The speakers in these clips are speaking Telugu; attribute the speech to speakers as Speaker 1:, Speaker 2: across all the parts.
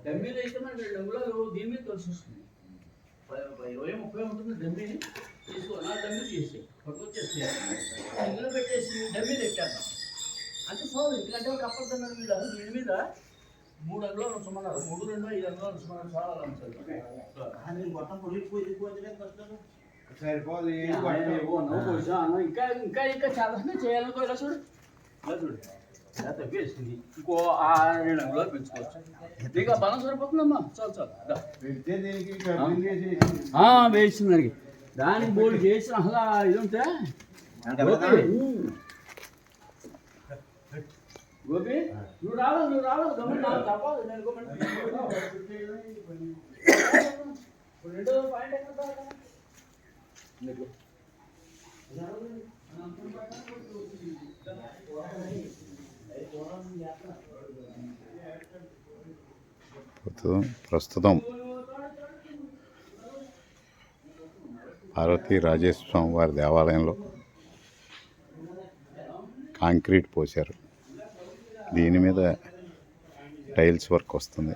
Speaker 1: డమ్మీలు అయితే మనకి 2 అంగుళాలు దీని మీద కలిసి వస్తుంది. 20-30 ఉంటుంది డమ్మీ. తీసుకో నా డమ్మీ తీసి పట్టుకొచ్చేస్తే ఇందులో పెట్టేసి డమ్మీ పెట్టేద్దాం అంటే సోదు. ఎందుకంటే ఒక అప్పడుతున్నారు వీళ్ళు దీని మీద 3 అంగుళాలు ఉంచమన్నారు. 3, 2, 5 అంగుళాలు ఉంచమన్నారు. చాలా మొత్తం సరిపోదు. ఇంకా చాలా చేయాలనుకో. ఇలా చూడు, ఇలా చూడు, ఇలా తప్పేసింది. ఇంకో 2 అంగుళాలు పెంచుకోవచ్చు. ఇంకా బలం సరిపోతుందమ్మా. చాలు చాలు వేసింది. దానికి బోర్డు చేసిన అసలు ఇది ఉంటే గోపి నువ్వు రావాలి గమని తప్పదు. నేను రెండో పాయింట్ ఎక్కడ
Speaker 2: ప్రస్తుతం పార్వతీ రాజేశ్వర స్వామి వారి దేవాలయంలో కాంక్రీట్ పోశారు. దీని మీద టైల్స్ వర్క్ వస్తుంది.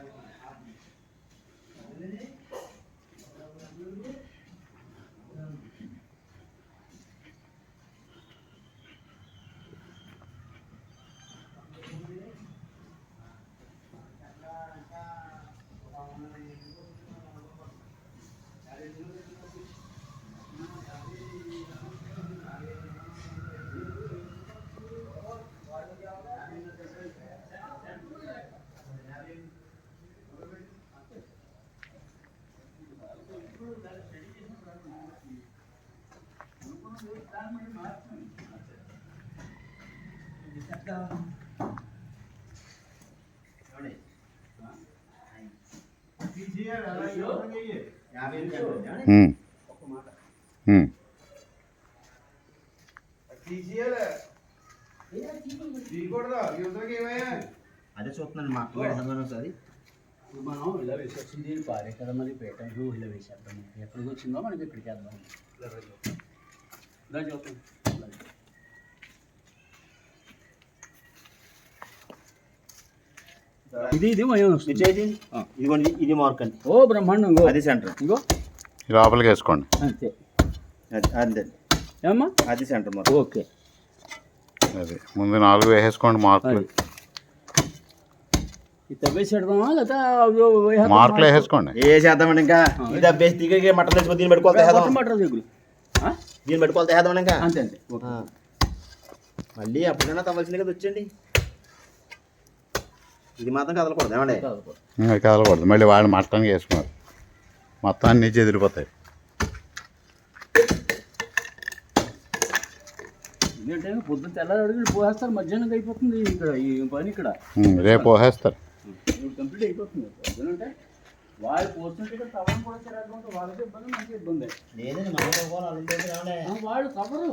Speaker 3: అదే చూస్తున్నాను మా ఒకసారి.
Speaker 1: మనం ఇలా వేసొచ్చింది పారే కదా మరి పేట ఇలా వేసేద్దాం. ఎక్కడికి వచ్చిందో మనకి ఇక్కడికి వేద్దాం. ఇది
Speaker 3: ఇదిగోండి, ఇది మార్క్ అండి.
Speaker 1: ఓ బ్రహ్మాండం. అది సెంటర్. ఇగో
Speaker 2: లోపలికి వేసుకోండి.
Speaker 1: అంతే.
Speaker 3: అంతే
Speaker 1: ఏమ్మా,
Speaker 3: అది సెంటర్ మార్క్.
Speaker 1: ఓకే.
Speaker 2: అది ముందు 4 వేసేసుకోండి మార్కులు. మార్కులు వేసేసుకోండి.
Speaker 3: వేసేద్దామండి. ఇంకా ఇది అభ్యసి దిగి మటన్ తెచ్చుకో. దీన్ని పెట్టుకోవాలి.
Speaker 1: మటన్ దిగులు
Speaker 3: దీన్ని పెట్టుకోవాలి. వేద్దామండి. ఇంకా
Speaker 1: అంతే అంతే.
Speaker 3: మళ్ళీ అప్పుడైనా తవ్వాల్సింది కదా వచ్చండి. ఇది మాత్రం కదలకూడదు. ఏమండి
Speaker 2: కదలకూడదు. మళ్ళీ వాళ్ళు మటన్కి వేసుకున్నారు. మొత్తం అన్ని చెదిరిపోతాయి.
Speaker 1: ఎందుకంటే పొద్దున్న తెల్లారి అడుగులు పోసేస్తారు. మధ్యాహ్నం అయిపోతుంది ఇక్కడ ఈ పని. ఇక్కడ
Speaker 2: రేపు పోసేస్తారు.
Speaker 1: కంప్లీట్ అయిపోతుంది. పొద్దునంటే వాళ్ళు పోతుంటే ఇక్కడ తవ్వడం కూడా చిరాకు ఉంటుంది. వాళ్ళకి ఇబ్బంది, మనకి ఇబ్బంది.
Speaker 3: లేదండి,
Speaker 1: వాళ్ళు కవరు.